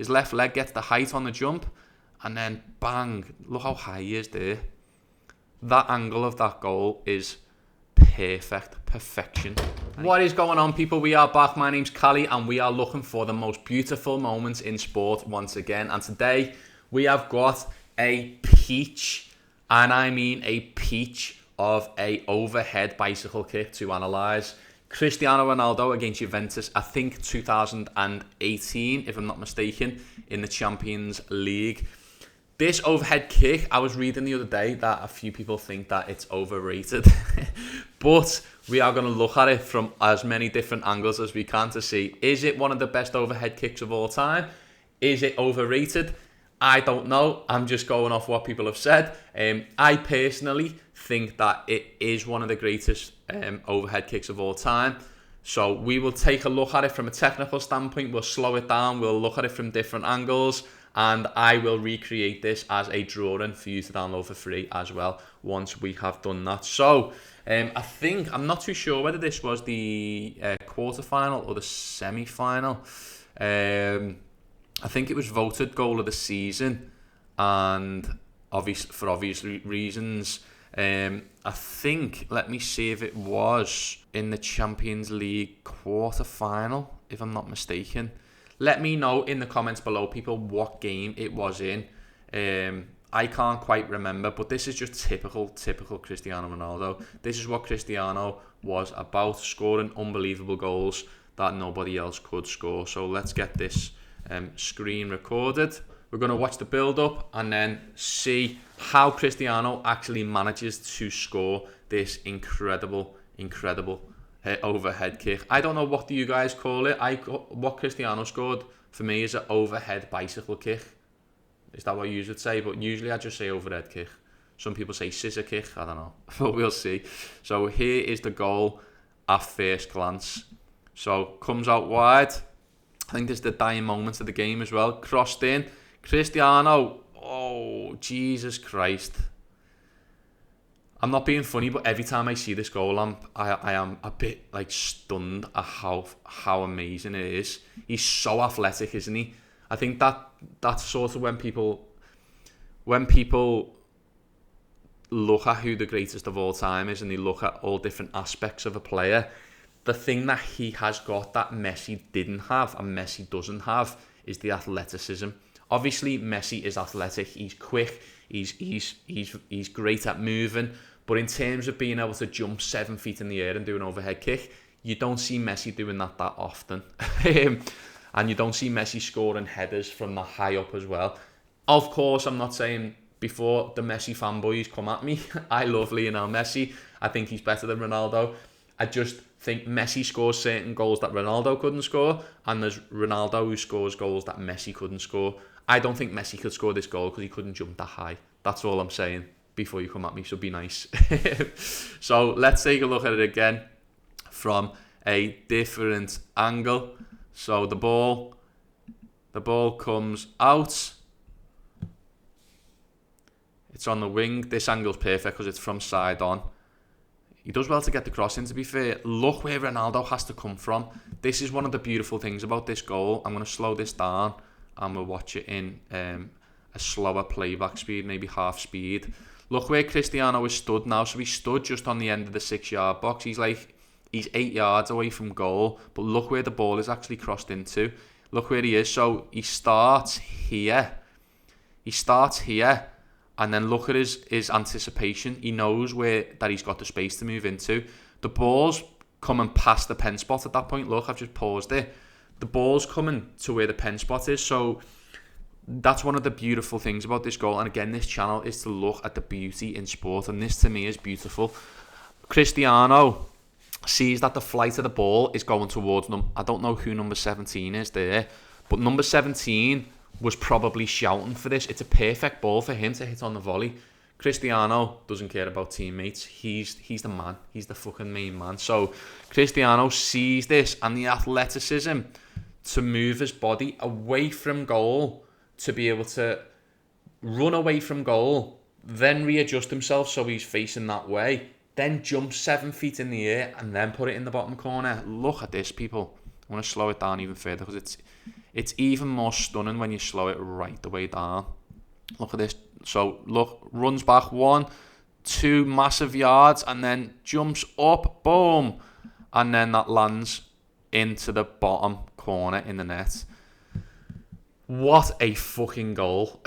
His left leg gets the height on the jump, and then bang, look how high he is there. That angle of that goal is perfection. What is going on, people? We are back. My name's Callie, and we are looking for the most beautiful moments in sport once again. And today we have got a peach, and I mean a peach of a overhead bicycle kick to analyse. Cristiano Ronaldo against Juventus, I think 2018, if I'm not mistaken, in the Champions League. This overhead kick, I was reading the other day that a few people think that it's overrated. But we are going to look at it from as many different angles as we can to see, is it one of the best overhead kicks of all time? Is it overrated? I don't know. I'm just going off what people have said. I personally think that it is one of the greatest overhead kicks of all time. So we will take a look at it from a technical standpoint. We'll slow it down. We'll look at it from different angles. And I will recreate this as a drawing for you to download for free as well once we have done that. So I think, I'm not too sure whether this was the quarterfinal or the semi-final. I think it was voted goal of the season, and for obvious reasons. I think, let me see if it was in the Champions League quarter-final, if I'm not mistaken. Let me know in the comments below, people, what game it was in. I can't quite remember, but this is just typical Cristiano Ronaldo. This is what Cristiano was about, scoring unbelievable goals that nobody else could score. So let's get this screen recorded. We're going to watch the build-up and then see how Cristiano actually manages to score this incredible overhead kick. I don't know, what do you guys call it? What Cristiano scored for me is an overhead bicycle kick. Is that what you would say? But usually I just say overhead kick. Some people say scissor kick. I don't know, but we'll see. So here is the goal at first glance. So comes out wide. I think this is the dying moments of the game as well. Crossed in. Cristiano. Oh, Jesus Christ. I'm not being funny, but every time I see this goal, I am a bit like stunned at how amazing it is. He's so athletic, isn't he? I think that's sort of when people look at who the greatest of all time is, and they look at all different aspects of a player. The thing that he has got that Messi didn't have and Messi doesn't have is the athleticism. Obviously, Messi is athletic. He's quick. He's great at moving. But in terms of being able to jump 7 feet in the air and do an overhead kick, you don't see Messi doing that often. And you don't see Messi scoring headers from that high up as well. Of course, I'm not saying before the Messi fanboys come at me. I love Lionel Messi. I think he's better than Ronaldo. I just think Messi scores certain goals that Ronaldo couldn't score, and there's Ronaldo who scores goals that Messi couldn't score. I don't think Messi could score this goal because he couldn't jump that high. That's all I'm saying before you come at me, so be nice. So let's take a look at it again from a different angle. So the ball comes out. It's on the wing. This angle's perfect because it's from side on. He does well to get the cross in, to be fair. Look where Ronaldo has to come from. This is one of the beautiful things about this goal. I'm going to slow this down and we'll watch it in a slower playback speed, maybe half speed. Look where Cristiano is stood now. So he's stood just on the end of the 6-yard box. He's 8 yards away from goal, but look where the ball is actually crossed into. Look where he is. So he starts here. And then look at his anticipation. He knows that he's got the space to move into. The ball's coming past the pen spot at that point. Look, I've just paused it. The ball's coming to where the pen spot is. So that's one of the beautiful things about this goal. And again, this channel is to look at the beauty in sport. And this, to me, is beautiful. Cristiano sees that the flight of the ball is going towards them. I don't know who number 17 is there, but number 17 was probably shouting for this. It's a perfect ball for him to hit on the volley. Cristiano doesn't care about teammates. He's the man. He's the fucking main man. So Cristiano sees this and the athleticism to move his body away from goal, to be able to run away from goal, then readjust himself so he's facing that way, then jump 7 feet in the air and then put it in the bottom corner. Look at this, people. I'm going to slow it down even further because it's even more stunning when you slow it right the way down. Look at this. So look, runs back 1, 2 massive yards and then jumps up, boom, and then that lands into the bottom corner in the net. What a fucking goal.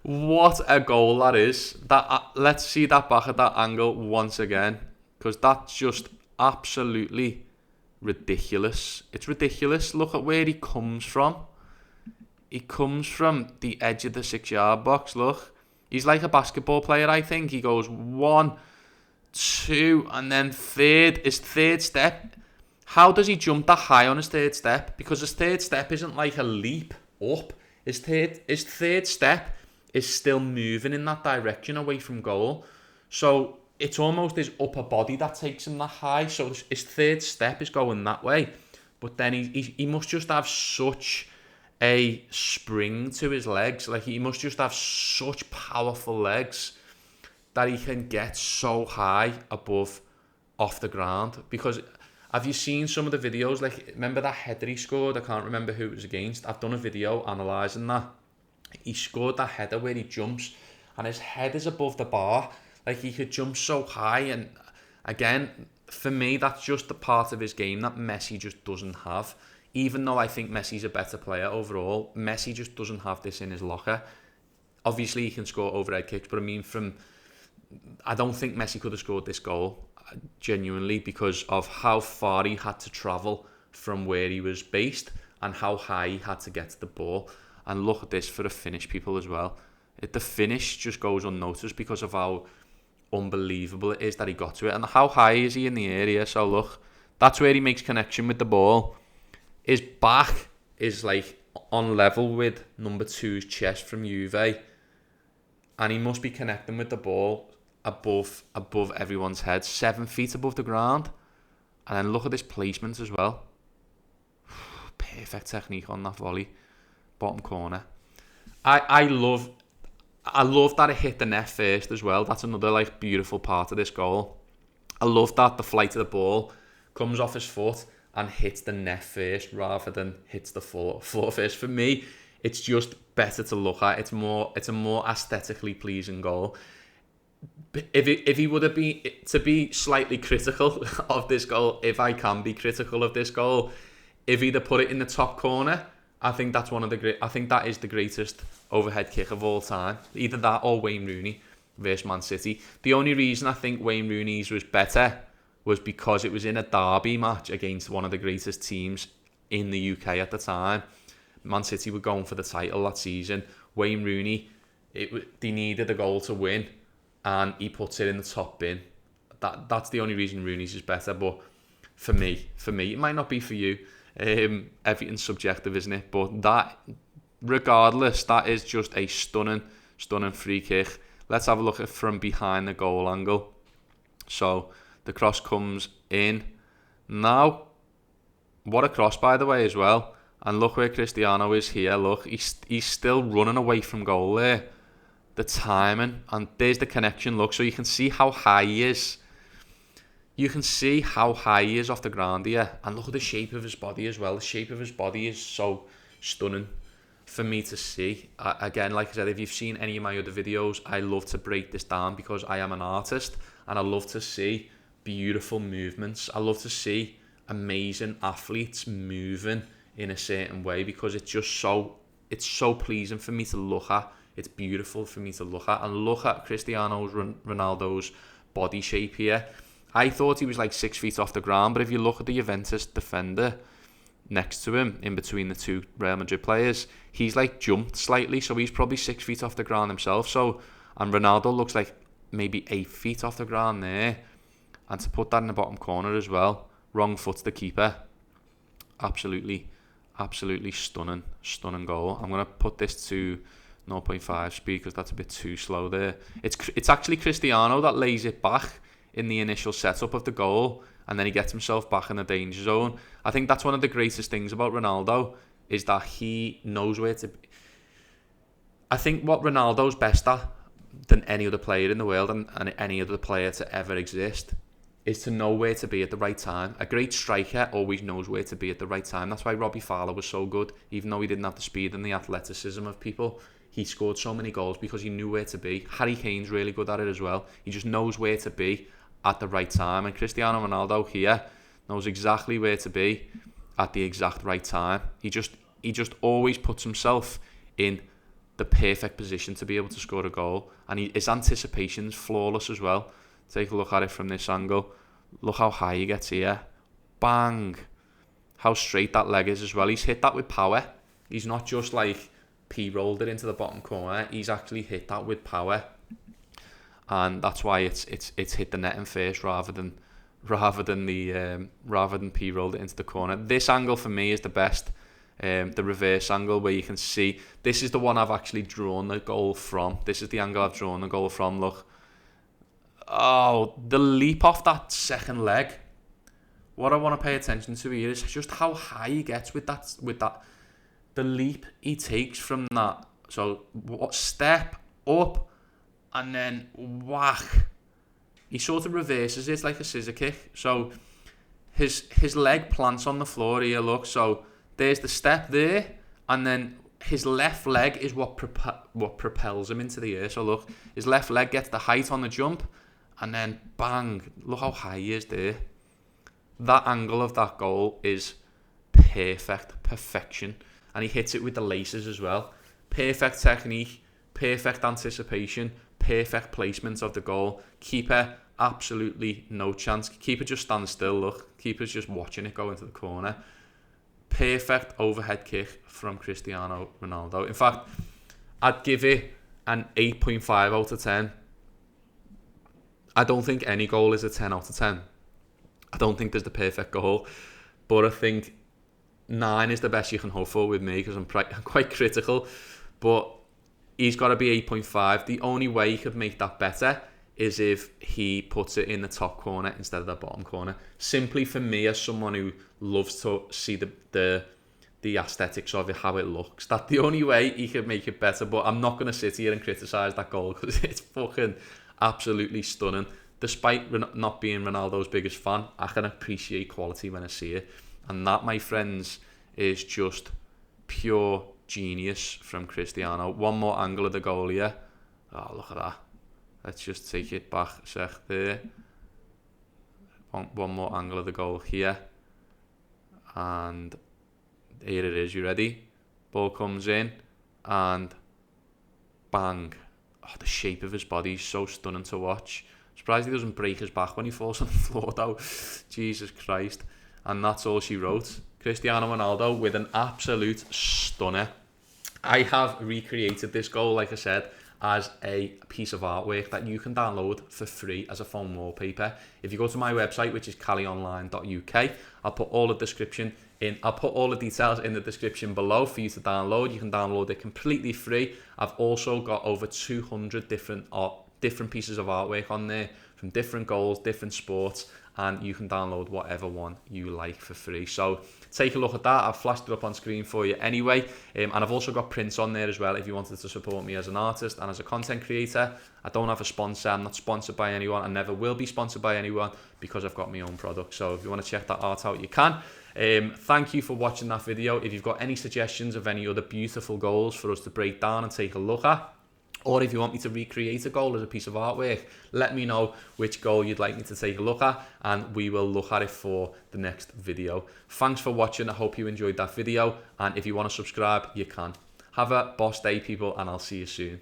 What a goal that is. Let's see that back at that angle once again, because that's just absolutely ridiculous. It's ridiculous. Look at where he comes from. He comes from the edge of the 6-yard box. Look, he's like a basketball player, I think. He goes 1, 2, and then his third step. How does he jump that high on his third step? Because his third step isn't like a leap up. His third step is still moving in that direction away from goal. So it's almost his upper body that takes him that high. So his third step is going that way. But then he must just have such a spring to his legs. Like, he must just have such powerful legs that he can get so high above off the ground. Because have you seen some of the videos? Like, remember that header he scored? I can't remember who it was against. I've done a video analysing that. He scored that header where he jumps and his head is above the bar. Like, he could jump so high. And again, for me, that's just the part of his game that Messi just doesn't have. Even though I think Messi's a better player overall, Messi just doesn't have this in his locker. Obviously, he can score overhead kicks, but I mean, I don't think Messi could have scored this goal, genuinely, because of how far he had to travel from where he was based and how high he had to get to the ball. And look at this for the finish, people, as well. The finish just goes unnoticed because of how unbelievable it is that he got to it. And how high is he in the area? So look, that's where he makes connection with the ball. His back is like on level with number 2's chest from Juve. And he must be connecting with the ball above everyone's head, 7 feet above the ground. And then look at this placement as well. Perfect technique on that volley. Bottom corner. I love that it hit the net first as well. That's another like beautiful part of this goal. I love that the flight of the ball comes off his foot and hits the net first rather than hits the floor first. For me, it's just better to look at. It's a more aesthetically pleasing goal. If he would have been, to be slightly critical of this goal, if I can be critical of this goal, if he'd have put it in the top corner, I think that is the greatest overhead kick of all time. Either that or Wayne Rooney versus Man City. The only reason I think Wayne Rooney's was better was because it was in a derby match against one of the greatest teams in the UK at the time. Man City were going for the title that season. Wayne Rooney, they needed a goal to win, and he puts it in the top bin. That's the only reason Rooney's is better. But for me, it might not be for you. Everything's subjective, isn't it? But that, regardless, that is just a stunning free kick. Let's have a look at from behind the goal angle. So the cross comes in. Now, what a cross, by the way, as well. And look where Cristiano is here. Look, he's still running away from goal there. The timing, and there's the connection. Look, so you can see how high he is. You can see how high he is off the ground here. And look at the shape of his body as well. The shape of his body is so stunning for me to see. Again, like I said, if you've seen any of my other videos, I love to break this down because I am an artist and I love to see beautiful movements. I love to see amazing athletes moving in a certain way because it's so pleasing for me to look at. It's beautiful for me to look at. And look at Cristiano Ronaldo's body shape here. I thought he was like 6 feet off the ground, but if you look at the Juventus defender next to him, in between the two Real Madrid players, he's like jumped slightly, so he's probably 6 feet off the ground himself. So, and Ronaldo looks like maybe 8 feet off the ground there. And to put that in the bottom corner as well, wrong foot to the keeper. Absolutely stunning goal. I'm going to put this to 0.5 speed because that's a bit too slow there. It's actually Cristiano that lays it back in the initial setup of the goal, and then he gets himself back in the danger zone. I think that's one of the greatest things about Ronaldo, is that he knows where to be. I think what Ronaldo's best at than any other player in the world and any other player to ever exist is to know where to be at the right time. A great striker always knows where to be at the right time. That's why Robbie Fowler was so good. Even though he didn't have the speed and the athleticism of people, he scored so many goals because he knew where to be. Harry Kane's really good at it as well. He just knows where to be at the right time. And Cristiano Ronaldo here knows exactly where to be at the exact right time. He just always puts himself in the perfect position to be able to score a goal. And his anticipation's flawless as well. Take a look at it from this angle. Look how high he gets here. Bang. How straight that leg is as well. He's hit that with power. He's not just like P-rolled it into the bottom corner. He's actually hit that with power. And that's why it's hit the netting first rather than P-rolled it into the corner. This angle for me is the best. The reverse angle where you can see. This is the one I've actually drawn the goal from. This is the angle I've drawn the goal from. Look. Oh, the leap off that second leg. What I want to pay attention to here is just how high he gets with that. The leap he takes from that. So what step up and then whack. He sort of reverses it like a scissor kick. So his leg plants on the floor here. Look. So there's the step there, and then his left leg is what propels him into the air. So look, his left leg gets the height on the jump. And then, bang, look how high he is there. That angle of that goal is perfection. And he hits it with the laces as well. Perfect technique, perfect anticipation, perfect placement of the goal. Keeper, absolutely no chance. Keeper just stands still, look. Keeper's just watching it go into the corner. Perfect overhead kick from Cristiano Ronaldo. In fact, I'd give it an 8.5 out of 10. I don't think any goal is a 10 out of 10. I don't think there's the perfect goal. But I think 9 is the best you can hope for with me because I'm quite critical. But he's got to be 8.5. The only way he could make that better is if he puts it in the top corner instead of the bottom corner. Simply for me, as someone who loves to see the aesthetics of it, how it looks. That's the only way he could make it better. But I'm not going to sit here and criticise that goal because it's fucking absolutely stunning. Despite not being Ronaldo's biggest fan, I can appreciate quality when I see it. And that, my friends, is just pure genius from Cristiano. One more angle of the goal here. Oh, look at that. Let's just take it back a sec there. One more angle of the goal here. And here it is. You ready? Ball comes in and bang. Oh, the shape of his body is so stunning to watch. Surprised he doesn't break his back when he falls on the floor though. Jesus Christ. And that's all she wrote. Cristiano Ronaldo with an absolute stunner. I have recreated this goal, like I said, as a piece of artwork that you can download for free as a phone wallpaper. If you go to my website, which is callionline.uk, I'll put all the details in the description below for you to download. You can download it completely free. I've also got over 200 different pieces of artwork on there from different goals, different sports, and you can download whatever one you like for free. So take a look at that. I've flashed it up on screen for you anyway. And I've also got prints on there as well if you wanted to support me as an artist and as a content creator. I don't have a sponsor. I'm not sponsored by anyone. I never will be sponsored by anyone because I've got my own product. So if you want to check that art out, you can. Thank you for watching that video. If you've got any suggestions of any other beautiful goals for us to break down and take a look at, or if you want me to recreate a goal as a piece of artwork, let me know which goal you'd like me to take a look at and we will look at it for the next video. Thanks for watching. I hope you enjoyed that video, and if you want to subscribe, you can. Have a boss day, people, and I'll see you soon.